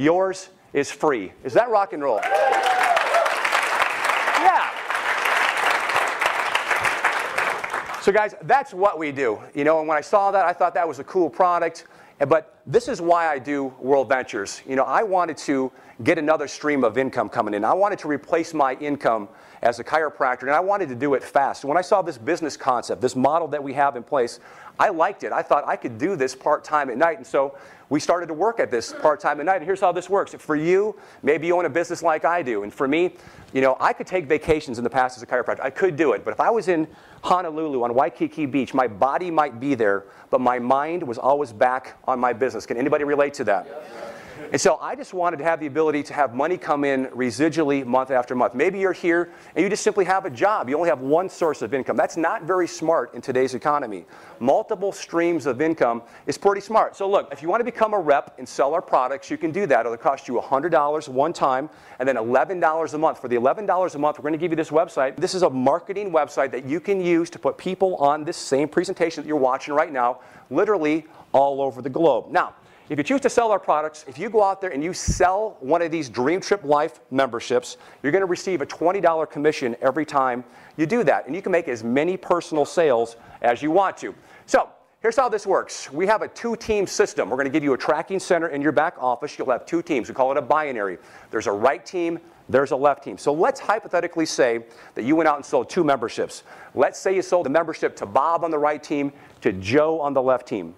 Yours is free. Is that rock and roll? Yeah. So guys, that's what we do. You know, and when I saw that, I thought that was a cool product. But this is why I do World Ventures. You know, I wanted to get another stream of income coming in. I wanted to replace my income as a chiropractor, and I wanted to do it fast. And when I saw this business concept, this model that we have in place, I liked it. I thought I could do this part-time at night. And so we started to work at this part-time at night. And here's how this works. For you, maybe you own a business like I do. And for me, you know, I could take vacations in the past as a chiropractor. I could do it. But if I was in Honolulu on Waikiki Beach, my body might be there, but my mind was always back on my business. Can anybody relate to that? And so I just wanted to have the ability to have money come in residually month after month. Maybe you're here and you just simply have a job. You only have one source of income. That's not very smart in today's economy. Multiple streams of income is pretty smart. So look, if you want to become a rep and sell our products, you can do that. It'll cost you $100 one time and then $11 a month. For the $11 a month, we're going to give you this website. This is a marketing website that you can use to put people on this same presentation that you're watching right now, literally all over the globe. Now, if you choose to sell our products, if you go out there and you sell one of these Dream Trip Life memberships, you're going to receive a $20 commission every time you do that. And you can make as many personal sales as you want to. So here's how this works. We have a two-team system. We're going to give you a tracking center in your back office. You'll have two teams. We call it a binary. There's a right team. There's a left team. So let's hypothetically say that you went out and sold two memberships. Let's say you sold the membership to Bob on the right team, to Joe on the left team.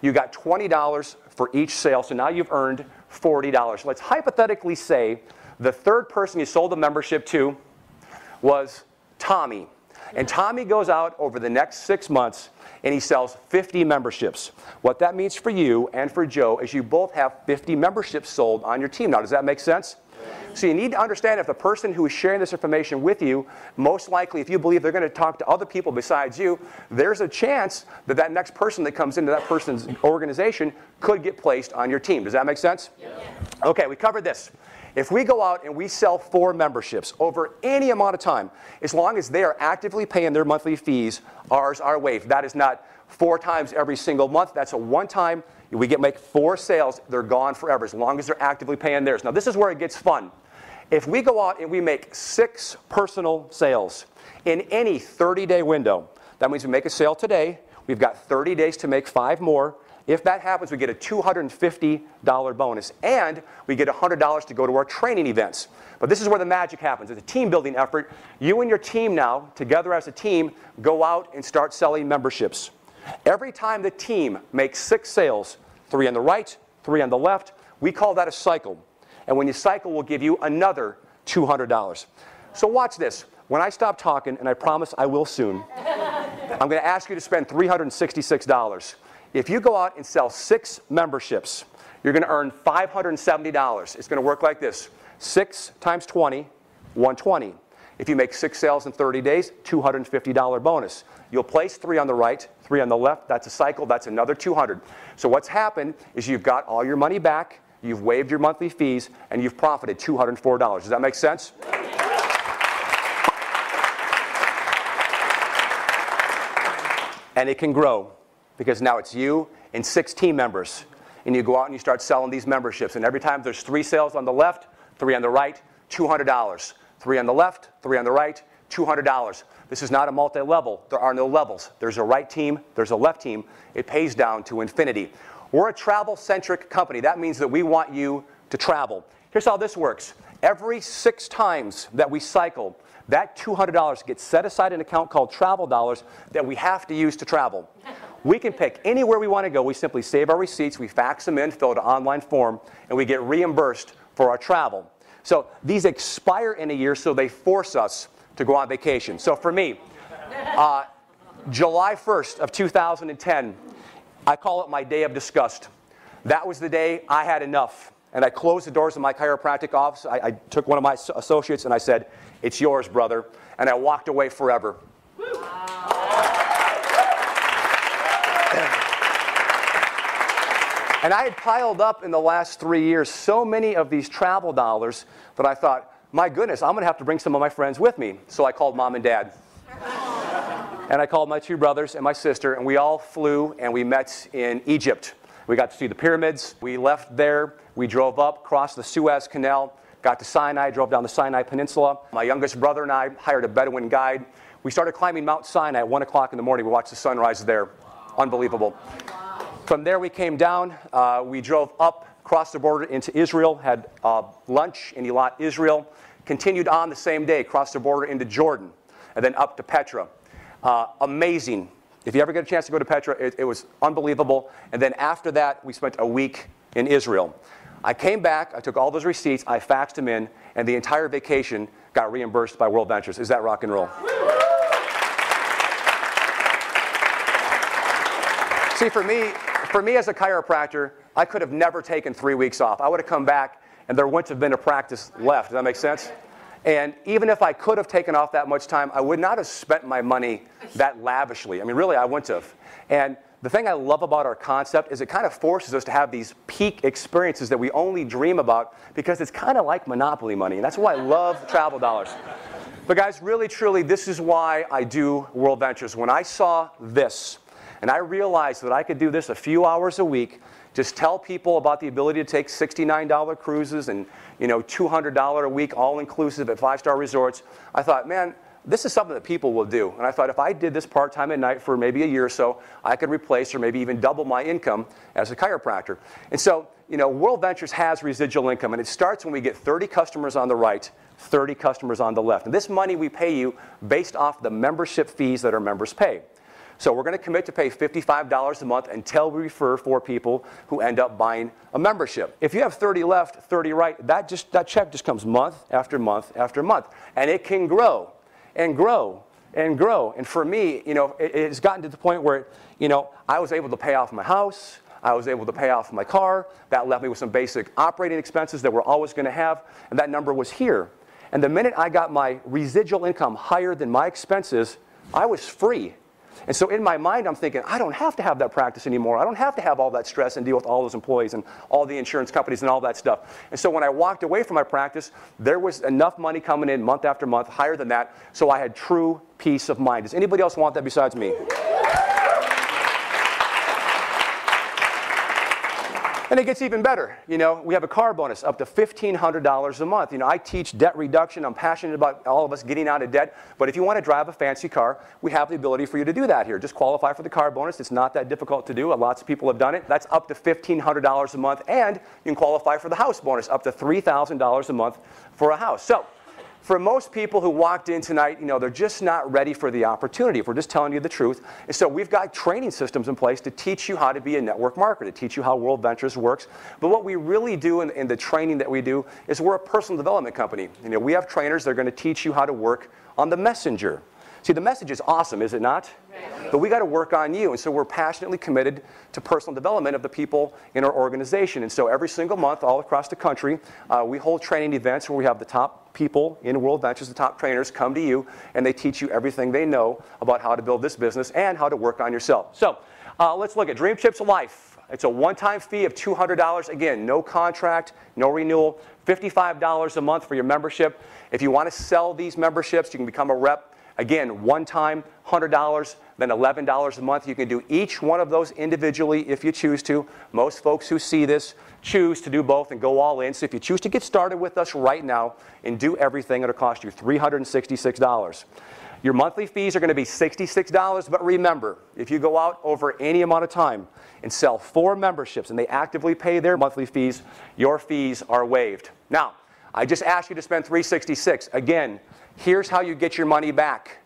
You got $20 for each sale, so now you've earned $40. Let's hypothetically say the third person you sold the membership to was Tommy. And Tommy goes out over the next 6 months and he sells 50 memberships. What that means for you and for Joe is you both have 50 memberships sold on your team. Now, does that make sense? So you need to understand if the person who is sharing this information with you, most likely if you believe they're going to talk to other people besides you, there's a chance that that next person that comes into that person's organization could get placed on your team. Does that make sense? Yeah. Okay, we covered this. If we go out and we sell 4 memberships over any amount of time, as long as they are actively paying their monthly fees, ours are waived. That is not 4 times every single month. That's a one-time. We make 4 sales, they're gone forever, as long as they're actively paying theirs. Now, this is where it gets fun. If we go out and we make 6 personal sales in any 30-day window, that means we make a sale today, we've got 30 days to make 5 more. If that happens, we get a $250 bonus, and we get $100 to go to our training events. But this is where the magic happens. It's a team-building effort. You and your team now, together as a team, go out and start selling memberships. Every time the team makes 6 sales, 3 on the right, 3 on the left, we call that a cycle. And when you cycle, we'll give you another $200. So watch this. When I stop talking, and I promise I will soon, I'm going to ask you to spend $366. If you go out and sell 6 memberships, you're going to earn $570. It's going to work like this. 6 times 20, 120. If you make 6 sales in 30 days, $250 bonus. You'll place 3 on the right, 3 on the left. That's a cycle. That's another $200. So what's happened is you've got all your money back, you've waived your monthly fees, and you've profited $204. Does that make sense? And it can grow because now it's you and 6 team members. And you go out and you start selling these memberships. And every time there's 3 sales on the left, 3 on the right, $200. 3 on the left, 3 on the right, $200. This is not a multi-level. There are no levels. There's a right team. There's a left team. It pays down to infinity. We're a travel-centric company. That means that we want you to travel. Here's how this works. Every 6 times that we cycle, that $200 gets set aside in an account called travel dollars that we have to use to travel. We can pick anywhere we want to go. We simply save our receipts, we fax them in, fill out an online form, and we get reimbursed for our travel. So these expire in a year, so they force us to go on vacation. So for me, July 1st of 2010, I call it my day of disgust. That was the day I had enough. And I closed the doors of my chiropractic office. I took one of my associates and I said, "It's yours, brother." And I walked away forever. And I had piled up in the last 3 years so many of these travel dollars that I thought, my goodness, I'm going to have to bring some of my friends with me. So I called Mom and Dad. And I called my 2 brothers and my sister, and we all flew and we met in Egypt. We got to see the pyramids. We left there. We drove up, crossed the Suez Canal, got to Sinai, drove down the Sinai Peninsula. My youngest brother and I hired a Bedouin guide. We started climbing Mount Sinai at 1 o'clock in the morning. We watched the sunrise there. Wow. Unbelievable. Wow. From there, we came down. We drove up, crossed the border into Israel, had lunch in Eilat, Israel. Continued on the same day, crossed the border into Jordan, and then up to Petra. Amazing. If you ever get a chance to go to Petra, it was unbelievable. And then after that, we spent a week in Israel. I came back, I took all those receipts, I faxed them in, and the entire vacation got reimbursed by World Ventures. Is that rock and roll? See, for me as a chiropractor, I could have never taken 3 weeks off. I would have come back, and there wouldn't have been a practice left. Does that make sense? And even if I could have taken off that much time, I would not have spent my money that lavishly. I mean, really, I wouldn't have. And the thing I love about our concept is it kind of forces us to have these peak experiences that we only dream about, because it's kind of like Monopoly money. And that's why I love travel dollars. But guys, really, truly, this is why I do World Ventures. When I saw this, and I realized that I could do this a few hours a week, just tell people about the ability to take $69 cruises and $200 a week all-inclusive at 5-star resorts, I thought, man, this is something that people will do. And I thought if I did this part-time at night for maybe a year or so, I could replace or maybe even double my income as a chiropractor. And so, World Ventures has residual income, and it starts when we get 30 customers on the right, 30 customers on the left. And this money we pay you based off the membership fees that our members pay. So we're going to commit to pay $55 a month until we refer 4 people who end up buying a membership. If you have 30 left, 30 right, that check just comes month after month after month. And it can grow and grow and grow. And for me, it's gotten to the point where, I was able to pay off my house. I was able to pay off my car. That left me with some basic operating expenses that we're always going to have. And that number was here. And the minute I got my residual income higher than my expenses, I was free. And so in my mind, I'm thinking, I don't have to have that practice anymore. I don't have to have all that stress and deal with all those employees and all the insurance companies and all that stuff. And so when I walked away from my practice, there was enough money coming in month after month, higher than that, so I had true peace of mind. Does anybody else want that besides me? And it gets even better. We have a car bonus up to $1,500 a month. I teach debt reduction. I'm passionate about all of us getting out of debt. But if you want to drive a fancy car, we have the ability for you to do that here. Just qualify for the car bonus. It's not that difficult to do. Lots of people have done it. That's up to $1,500 a month. And you can qualify for the house bonus, up to $3,000 a month for a house. So for most people who walked in tonight, they're just not ready for the opportunity, if we're just telling you the truth. And so we've got training systems in place to teach you how to be a network marketer, to teach you how World Ventures works. But what we really do in the training that we do is we're a personal development company. We have trainers that are going to teach you how to work on the messenger. See, the message is awesome, is it not? But we got to work on you. And so we're passionately committed to personal development of the people in our organization. And so every single month, all across the country, we hold training events where we have the top people in World Ventures, the top trainers, come to you, and they teach you everything they know about how to build this business and how to work on yourself. So let's look at Dream Chips Life. It's a one-time fee of $200. Again, no contract, no renewal, $55 a month for your membership. If you want to sell these memberships, you can become a rep. Again, one time, $100, then $11 a month. You can do each one of those individually if you choose to. Most folks who see this choose to do both and go all in. So if you choose to get started with us right now and do everything, it'll cost you $366. Your monthly fees are going to be $66, but remember, if you go out over any amount of time and sell 4 memberships and they actively pay their monthly fees, your fees are waived. Now, I just asked you to spend $366. Again, here's how you get your money back.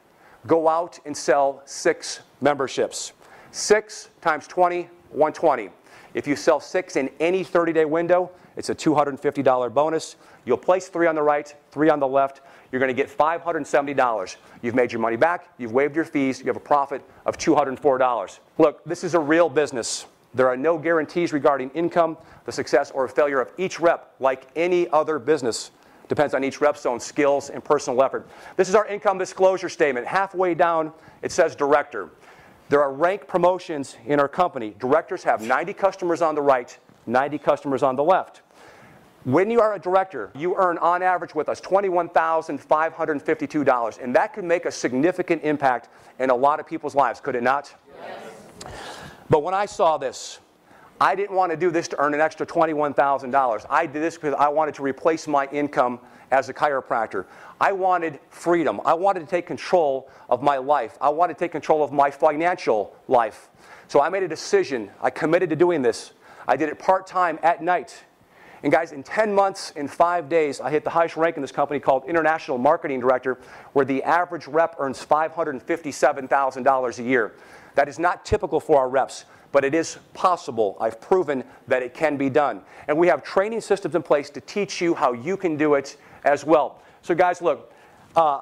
Go out and sell 6 memberships. 6 times 20, 120. If you sell 6 in any 30-day window, it's a $250 bonus. You'll place 3 on the right, 3 on the left. You're going to get $570. You've made your money back. You've waived your fees. You have a profit of $204. Look, this is a real business. There are no guarantees regarding income, the success or failure of each rep, like any other business. Depends on each rep's own skills and personal effort. This is our income disclosure statement. Halfway down, it says director. There are rank promotions in our company. Directors have 90 customers on the right, 90 customers on the left. When you are a director, you earn on average with us $21,552, and that could make a significant impact in a lot of people's lives, could it not? Yes. But when I saw this, I didn't want to do this to earn an extra $21,000. I did this because I wanted to replace my income as a chiropractor. I wanted freedom. I wanted to take control of my life. I wanted to take control of my financial life. So I made a decision. I committed to doing this. I did it part-time at night. And guys, in 10 months, in 5 days, I hit the highest rank in this company called International Marketing Director, where the average rep earns $557,000 a year. That is not typical for our reps, but it is possible. I've proven that it can be done. And we have training systems in place to teach you how you can do it as well. So guys, look, I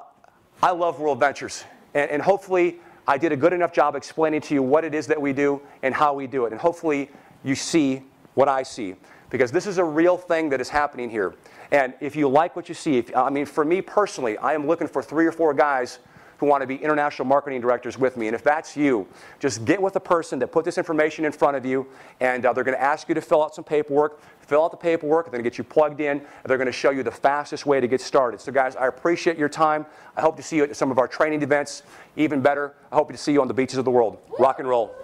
love World Ventures. And hopefully I did a good enough job explaining to you what it is that we do and how we do it. And hopefully you see what I see. Because this is a real thing that is happening here. And if you like what you see, I mean, for me personally, I am looking for 3 or 4 guys who want to be international marketing directors with me. And if that's you, just get with a person that put this information in front of you, and they're going to ask you to fill out some paperwork. Fill out the paperwork, they're going to get you plugged in, and they're going to show you the fastest way to get started. So guys, I appreciate your time. I hope to see you at some of our training events. Even better, I hope to see you on the beaches of the world. Rock and roll.